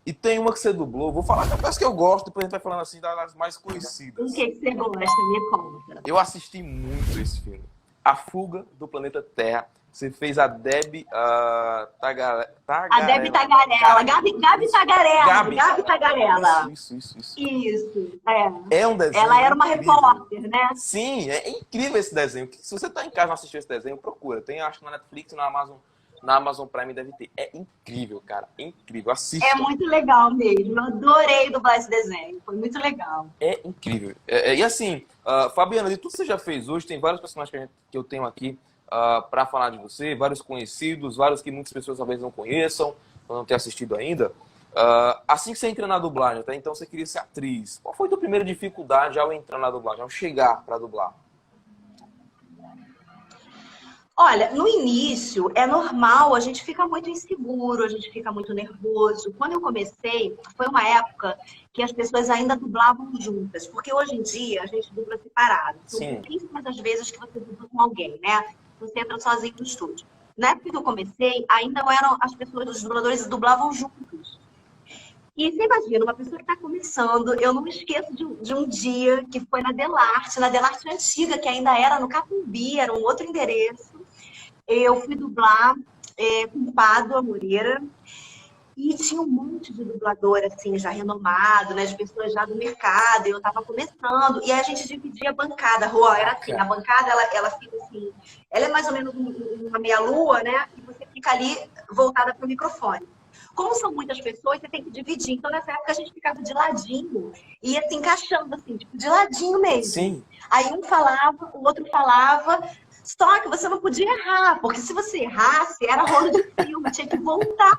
E tem uma que você dublou, vou falar das que eu gosto, depois a gente vai falando assim das mais O conhecidas. que você gosta? Me conta. Eu assisti muito esse filme. A Fuga do Planeta Terra. Você fez a Debbie A Debbie Tagarela. Tagarela. Gabi Tagarela. Gabi Tagarela. Isso. Isso, é. É um desenho Ela era uma incrível. repórter, né? Sim, é incrível esse desenho. Se você tá em casa e não assistiu esse desenho, procura. Tem, acho que na Netflix, na Amazon Prime deve ter. É incrível, cara. É incrível. Assista. É muito legal mesmo. Eu adorei dublar esse desenho. Foi muito legal. É incrível. E assim, Fabiana, de tudo que você já fez hoje, tem vários personagens que eu tenho aqui para falar de você, vários conhecidos, vários que muitas pessoas talvez não conheçam, ou não tenham assistido ainda. Assim que você entra na dublagem, tá? Então você queria ser atriz. Qual foi a tua primeira dificuldade ao entrar na dublagem, ao chegar para dublar? Olha, no início é normal, a gente fica muito inseguro, a gente fica muito nervoso. Quando eu comecei, foi uma época que as pessoas ainda dublavam juntas, porque hoje em dia a gente dubla separado. São Sim. pouquíssimas as vezes que você dubla com alguém, né? Você entra sozinho no estúdio. Na época que eu comecei, ainda não eram as pessoas, os dubladores dublavam juntos. E você imagina, uma pessoa que está começando, eu não me esqueço de um dia que foi na Delarte antiga, que ainda era no Capumbi, era um outro endereço. Eu fui dublar com Pádua Moreira e tinha um monte de dublador, assim, já renomado, né, de pessoas já do mercado, e eu estava começando, e aí a gente dividia a bancada, Rô, era assim, a bancada, ela fica assim, ela é mais ou menos uma meia-lua, né, e você fica ali voltada para o microfone. Como são muitas pessoas, você tem que dividir. Então, nessa época, a gente ficava de ladinho e ia se encaixando, assim, tipo, de ladinho mesmo. Sim. Aí um falava, o outro falava, só que você não podia errar, porque se você errasse, era rolo de filme, tinha que voltar.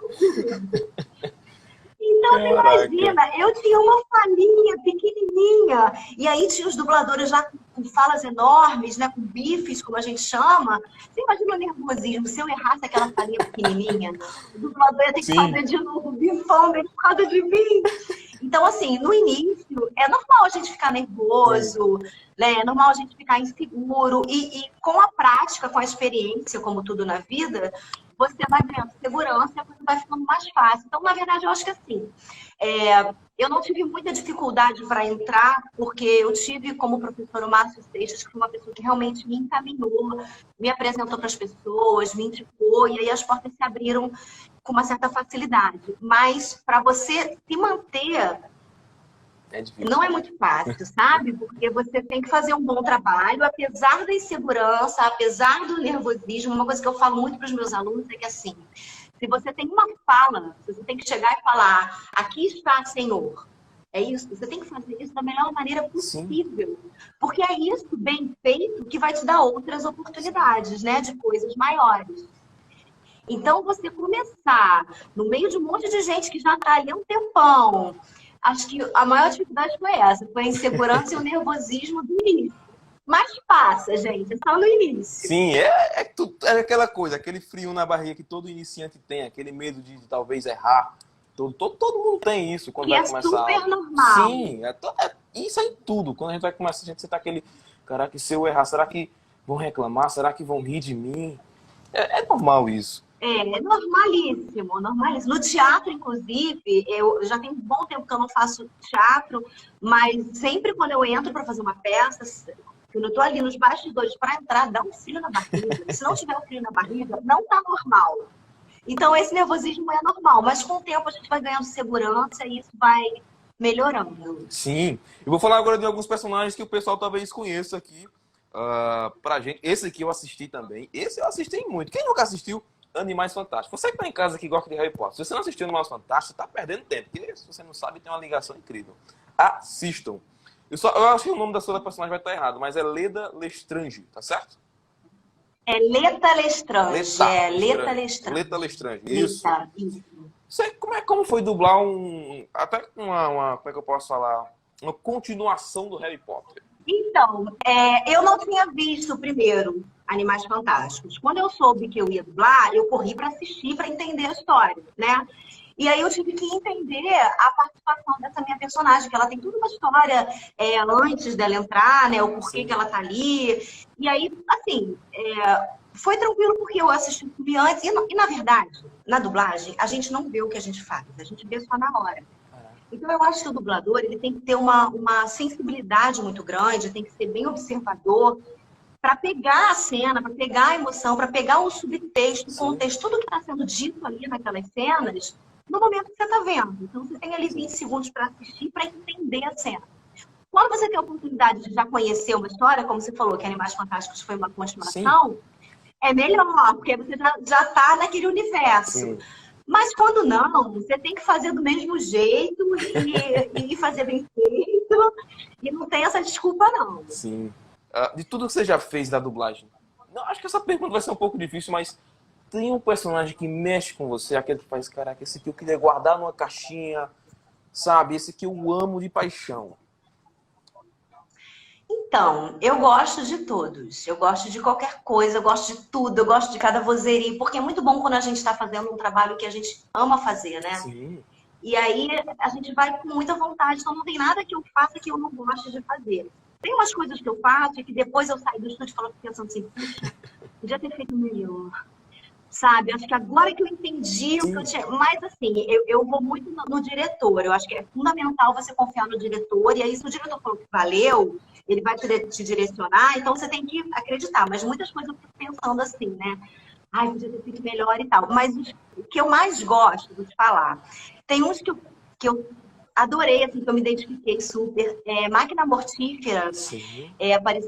Então, você imagina, eu tinha uma falinha pequenininha, e aí tinha os dubladores já com falas enormes, né, com bifes, como a gente chama. Você imagina o nervosismo, se eu errasse aquela falinha pequenininha, o dublador ia ter que fazer de novo, bifão dele por causa de mim. Então, assim, no início, é normal a gente ficar nervoso, né? É normal a gente ficar inseguro, e com a prática, com a experiência, como tudo na vida, você vai ganhando segurança e a coisa vai ficando mais fácil. Então, na verdade, eu acho que assim, eu não tive muita dificuldade para entrar, porque eu tive como professor o Márcio Seixas, que foi uma pessoa que realmente me encaminhou, me apresentou para as pessoas, me indicou, e aí as portas se abriram com uma certa facilidade. Mas para você se manter, não é muito fácil, sabe? Porque você tem que fazer um bom trabalho, apesar da insegurança, apesar do nervosismo. Uma coisa que eu falo muito para os meus alunos é que, assim, se você tem uma fala, você tem que chegar e falar, aqui está, Senhor. É isso, você tem que fazer isso da melhor maneira possível. Sim. Porque é isso, bem feito, que vai te dar outras oportunidades, né? De coisas maiores. Então, você começar no meio de um monte de gente que já está ali há um tempão. Acho que a maior dificuldade foi essa, foi a insegurança e o nervosismo do início. Mas passa, gente, é só no início. Sim, é aquela coisa, aquele frio na barriga que todo iniciante tem, aquele medo de talvez errar. Todo mundo tem isso quando vai começar. É super normal. Sim, isso é em tudo. Quando a gente vai começar, a gente tá aquele, caraca, se eu errar, será que vão reclamar? Será que vão rir de mim? É normal isso. É normalíssimo, normalíssimo. No teatro, inclusive, eu já tem um bom tempo que eu não faço teatro, mas sempre quando eu entro para fazer uma peça, quando eu tô ali nos bastidores para entrar, dá um frio na barriga. Se não tiver um frio na barriga, não tá normal. Então, esse nervosismo é normal, mas com o tempo a gente vai ganhando segurança e isso vai melhorando. Sim. Eu vou falar agora de alguns personagens que o pessoal talvez conheça aqui pra gente. Esse aqui eu assisti também. Esse eu assisti muito. Quem nunca assistiu Animais Fantásticos? Você que tá em casa que gosta de Harry Potter, se você não assistiu Animais Fantásticos, você tá perdendo tempo. Porque se você não sabe, tem uma ligação incrível. Assistam. Eu acho que o nome da sua personagem vai estar errado, mas é Leda Lestrange, tá certo? É Leta Lestrange. Leta Lestrange, isso. Você, como foi dublar até como é que eu posso falar? Uma continuação do Harry Potter? Então, eu não tinha visto primeiro Animais Fantásticos. Quando eu soube que eu ia dublar, eu corri para assistir, para entender a história, né? E aí eu tive que entender a participação dessa minha personagem, que ela tem toda uma história antes dela entrar, né? O porquê que ela tá ali. E aí, assim, Foi tranquilo porque eu assisti o filme antes. Na verdade, na dublagem, a gente não vê o que a gente faz. A gente vê só na hora. Então, eu acho que o dublador ele tem que ter uma sensibilidade muito grande, tem que ser bem observador para pegar a cena, para pegar a emoção, para pegar o subtexto, o contexto, tudo que está sendo dito ali naquelas cenas, no momento que você está vendo. Então, você tem ali 20 segundos para assistir, para entender a cena. Quando você tem a oportunidade de já conhecer uma história, como você falou, que Animais Fantásticos foi uma continuação, é melhor, porque você já está naquele universo. Sim. Mas quando não, você tem que fazer do mesmo jeito e fazer bem feito. E não tem essa desculpa, não. Sim. De tudo que você já fez da dublagem, não, acho que essa pergunta vai ser um pouco difícil, mas tem um personagem que mexe com você, aquele que faz, caraca, esse aqui eu queria guardar numa caixinha, sabe? Esse aqui eu amo de paixão. Então, eu gosto de todos. Eu gosto de qualquer coisa, eu gosto de tudo, eu gosto de cada vozeria, porque é muito bom quando a gente está fazendo um trabalho que a gente ama fazer, né? Sim. E aí a gente vai com muita vontade, então não tem nada que eu faça que eu não goste de fazer. Tem umas coisas que eu faço e que depois eu saio do estúdio e falo, pensando assim, puxa, podia ter feito melhor. Sabe? Acho que agora que eu entendi o que eu tinha. Mas, assim, eu vou muito no diretor. Eu acho que é fundamental você confiar no diretor. E aí, se o diretor falou que valeu, ele vai te direcionar. Então, você tem que acreditar. Mas muitas coisas eu fico pensando assim, né? Ai, podia ter feito melhor e tal. Mas o que eu mais gosto de falar, tem uns que eu adorei, assim, que eu me identifiquei super. Máquina Mortífera. Sim.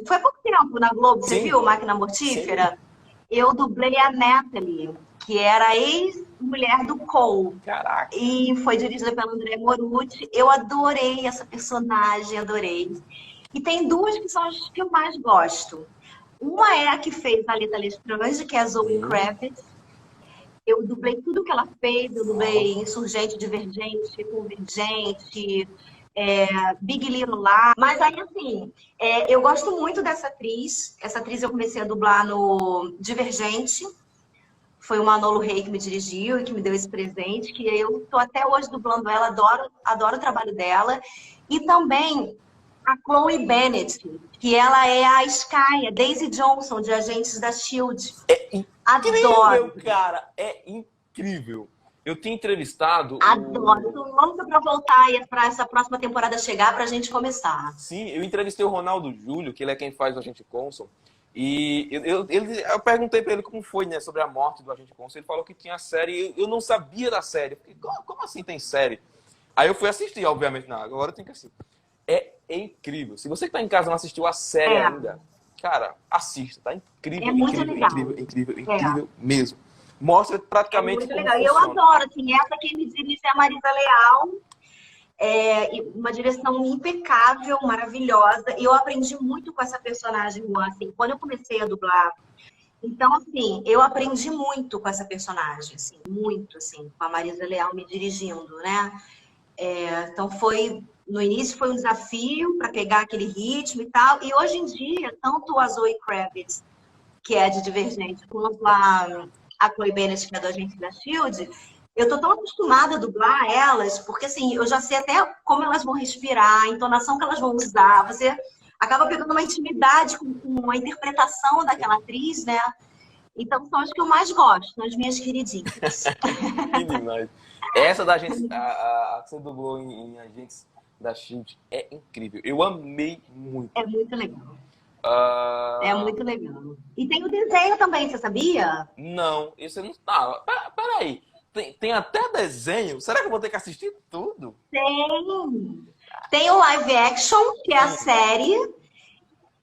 Foi há pouco tempo na Globo. Você Sim. viu Máquina Mortífera? Sim. Eu dublei a Natalie, que era a ex-mulher do Cole. Caraca. E foi dirigida pelo André Morucci. Eu adorei essa personagem, adorei. E tem duas que são as que eu mais gosto. Uma é a que fez a Alita Lestrange, que é a Zoe Kravitz. Eu dublei tudo que ela fez. Eu dublei Insurgente, Divergente, Convergente, Big Little Lies. Mas aí, assim, eu gosto muito dessa atriz. Essa atriz eu comecei a dublar no Divergente. Foi o Manolo Rey que me dirigiu e que me deu esse presente, que eu tô até hoje dublando ela, adoro o trabalho dela. E também a Chloe Bennett, que ela é a Skye, a Daisy Johnson, de Agentes da S.H.I.E.L.D. Incrível, cara! É incrível! Eu tinha entrevistado... Adoro. Tô louca pra voltar e pra essa próxima temporada chegar pra gente começar. Sim, eu entrevistei o Ronaldo Júlio, que ele é quem faz o Agente Coulson. E eu perguntei pra ele como foi, né, sobre a morte do Agente Coulson. Ele falou que tinha série. Eu não sabia da série. Eu fiquei, como assim tem série? Aí eu fui assistir, obviamente. Não, agora eu tenho que assistir. É incrível. Se você que tá em casa não assistiu a série ainda, cara, assista. Tá incrível. É muito incrível, legal. incrível mesmo. Mostra praticamente muito como legal. E eu adoro, assim, essa que me dirige é a Marisa Leal. Uma direção impecável, maravilhosa. E eu aprendi muito com essa personagem, assim, quando eu comecei a dublar. Então, assim, eu aprendi muito com essa personagem, assim, muito, assim, com a Marisa Leal me dirigindo, né? Então, no início foi um desafio para pegar aquele ritmo e tal. E hoje em dia, tanto a Zoe Kravitz, que é de Divergente, quanto a Chloe Bennett, que é do Agente da S.H.I.E.L.D., eu tô tão acostumada a dublar elas, porque assim, eu já sei até como elas vão respirar, a entonação que elas vão usar. Você acaba pegando uma intimidade com a interpretação daquela atriz, né? Então são as que eu mais gosto, são as minhas queridinhas. Que demais. Essa da gente, a que você dublou em Agentes da S.H.I.E.L.D. é incrível. Eu amei muito. É muito legal. É muito legal. E tem o desenho também, você sabia? Não, isso não... Peraí. Tem até desenho? Será que eu vou ter que assistir tudo? Tem o live action, que é a série.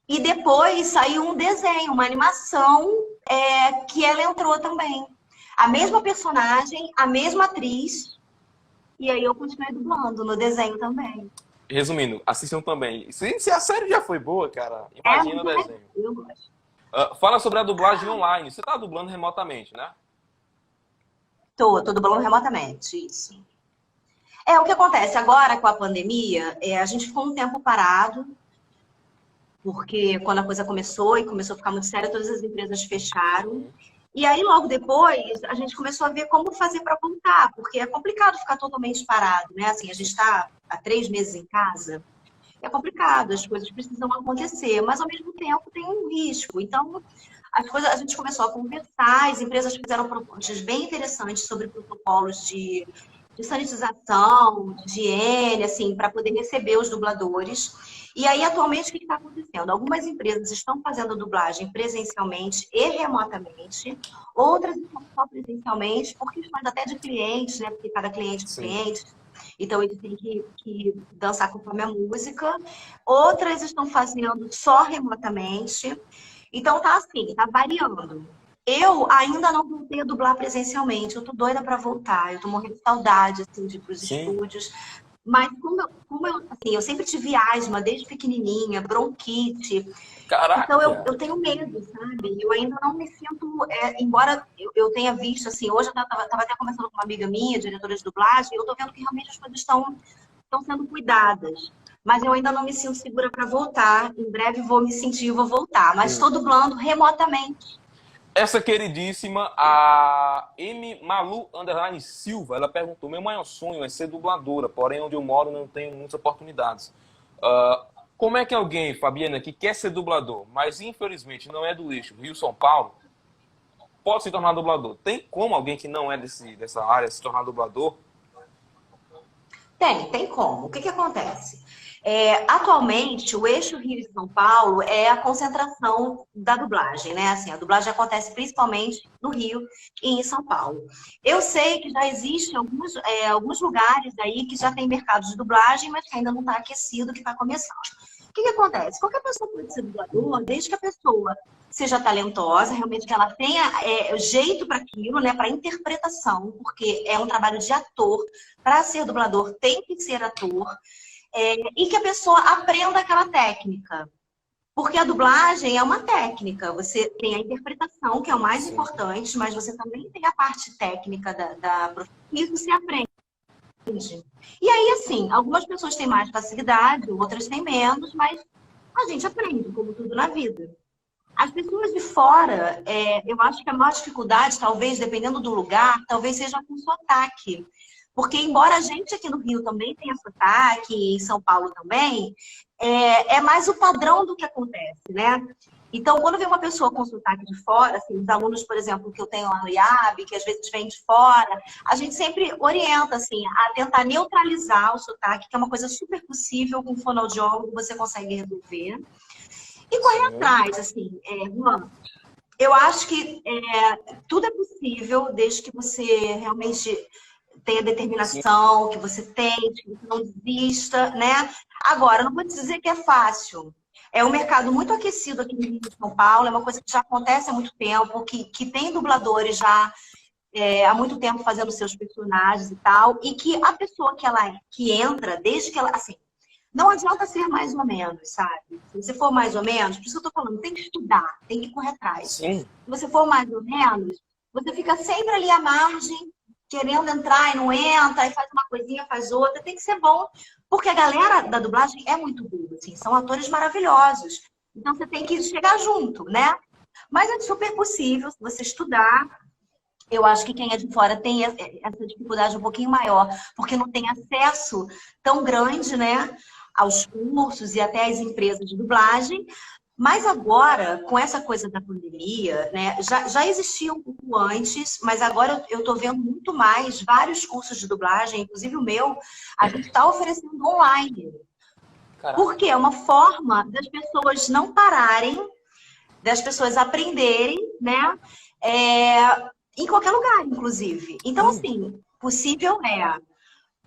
E depois saiu um desenho, uma animação, que ela entrou também. A mesma personagem, a mesma atriz. E aí eu continuei dublando no desenho também. Resumindo, assistam também. Se a série já foi boa, cara, imagina o desenho. Eu gosto. Fala sobre a dublagem online. Você tá dublando remotamente, né? Tô dublando remotamente, isso. O que acontece agora com a pandemia, a gente ficou um tempo parado, porque quando a coisa começou a ficar muito séria, todas as empresas fecharam. E aí, logo depois, a gente começou a ver como fazer para voltar, porque é complicado ficar totalmente parado, né? Assim, a gente está há 3 meses em casa, é complicado, as coisas precisam acontecer, mas ao mesmo tempo tem um risco. Então, as coisas, a gente começou a conversar, as empresas fizeram propostas bem interessantes sobre protocolos de sanitização, de higiene, assim, para poder receber os dubladores. E aí, atualmente, o que está acontecendo? Algumas empresas estão fazendo dublagem presencialmente e remotamente, outras estão só presencialmente, por questões até de clientes, né? Porque cada cliente é um cliente, então eles têm que dançar conforme a música. Outras estão fazendo só remotamente. Então, tá assim, tá variando. Eu ainda não voltei a dublar presencialmente, eu tô doida para voltar, eu tô morrendo de saudade, assim, de ir pros estúdios. Mas assim, eu sempre tive asma desde pequenininha, bronquite. Caraca! Então eu tenho medo, sabe? Eu ainda não me sinto, embora eu tenha visto, assim, hoje eu tava até conversando com uma amiga minha, diretora de dublagem, e eu tô vendo que realmente as coisas estão sendo cuidadas. Mas eu ainda não me sinto segura para voltar. Em breve vou me sentir e vou voltar. Mas estou dublando remotamente. Essa queridíssima, a M. Malu _ Silva, ela perguntou: meu maior sonho é ser dubladora, porém onde eu moro não tenho muitas oportunidades. Como é que alguém, Fabiana, que quer ser dublador, mas infelizmente não é do eixo Rio-São Paulo, pode se tornar dublador? Tem como alguém que não é dessa área se tornar dublador? Tem como. O que acontece? Atualmente, o eixo Rio e São Paulo é a concentração da dublagem, né? Assim, a dublagem acontece principalmente no Rio e em São Paulo. Eu sei que já existem alguns lugares aí que já tem mercado de dublagem, mas que ainda não está aquecido, que está começando. O que acontece? Qualquer pessoa pode ser dublador, desde que a pessoa seja talentosa, realmente que ela tenha jeito para aquilo, né? Para interpretação, porque é um trabalho de ator. Para ser dublador, tem que ser ator. E que a pessoa aprenda aquela técnica. Porque a dublagem é uma técnica. Você tem a interpretação, que é o mais importante, mas você também tem a parte técnica da profissão. Isso se aprende. E aí, assim, algumas pessoas têm mais facilidade, outras têm menos, mas a gente aprende, como tudo na vida. As pessoas de fora, eu acho que a maior dificuldade, talvez, dependendo do lugar, talvez seja com sotaque. Porque, embora a gente aqui no Rio também tenha sotaque, em São Paulo também, é mais o padrão do que acontece, né? Então, quando vem uma pessoa com sotaque de fora, assim, os alunos, por exemplo, que eu tenho lá no IAB, que às vezes vêm de fora, a gente sempre orienta, assim, a tentar neutralizar o sotaque, que é uma coisa super possível, com fonoaudiólogo você consegue resolver. E correr atrás, assim, Juan, eu acho que tudo é possível, desde que você realmente tenha determinação, que você tente, que você não desista, né? Agora, não vou te dizer que é fácil. É um mercado muito aquecido aqui no Rio de São Paulo, é uma coisa que já acontece há muito tempo, que tem dubladores já há muito tempo fazendo seus personagens e tal, e que a pessoa que entra, desde que ela, assim, não adianta ser mais ou menos, sabe? Se você for mais ou menos, por isso que eu tô falando, tem que estudar, tem que correr atrás. Sim. Se você for mais ou menos, você fica sempre ali à margem, querendo entrar e não entra, e faz uma coisinha, faz outra. Tem que ser bom, porque a galera da dublagem é muito boa, assim, são atores maravilhosos. Então você tem que chegar junto, né? Mas é super possível se você estudar. Eu acho que quem é de fora tem essa dificuldade um pouquinho maior, porque não tem acesso tão grande, né, aos cursos e até às empresas de dublagem. Mas agora, com essa coisa da pandemia, né, já existia um pouco antes, mas agora eu estou vendo muito mais vários cursos de dublagem, inclusive o meu, a gente está oferecendo online. Caraca. Porque é uma forma das pessoas não pararem, das pessoas aprenderem, né? Em qualquer lugar, inclusive. Então, assim, possível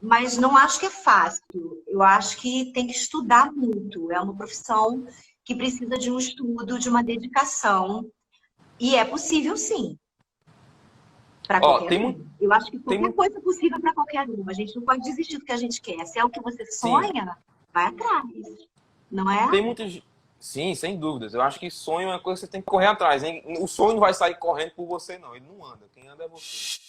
mas não acho que é fácil. Eu acho que tem que estudar muito. É uma profissão que precisa de um estudo, de uma dedicação. E é possível, sim. Para qualquer um. Eu acho que qualquer coisa é possível para qualquer um. A gente não pode desistir do que a gente quer. Se é o que você sonha, vai atrás. Não é? Tem muitas... Sim, sem dúvidas. Eu acho que sonho é uma coisa que você tem que correr atrás, hein? O sonho não vai sair correndo por você, não. Ele não anda. Quem anda é você.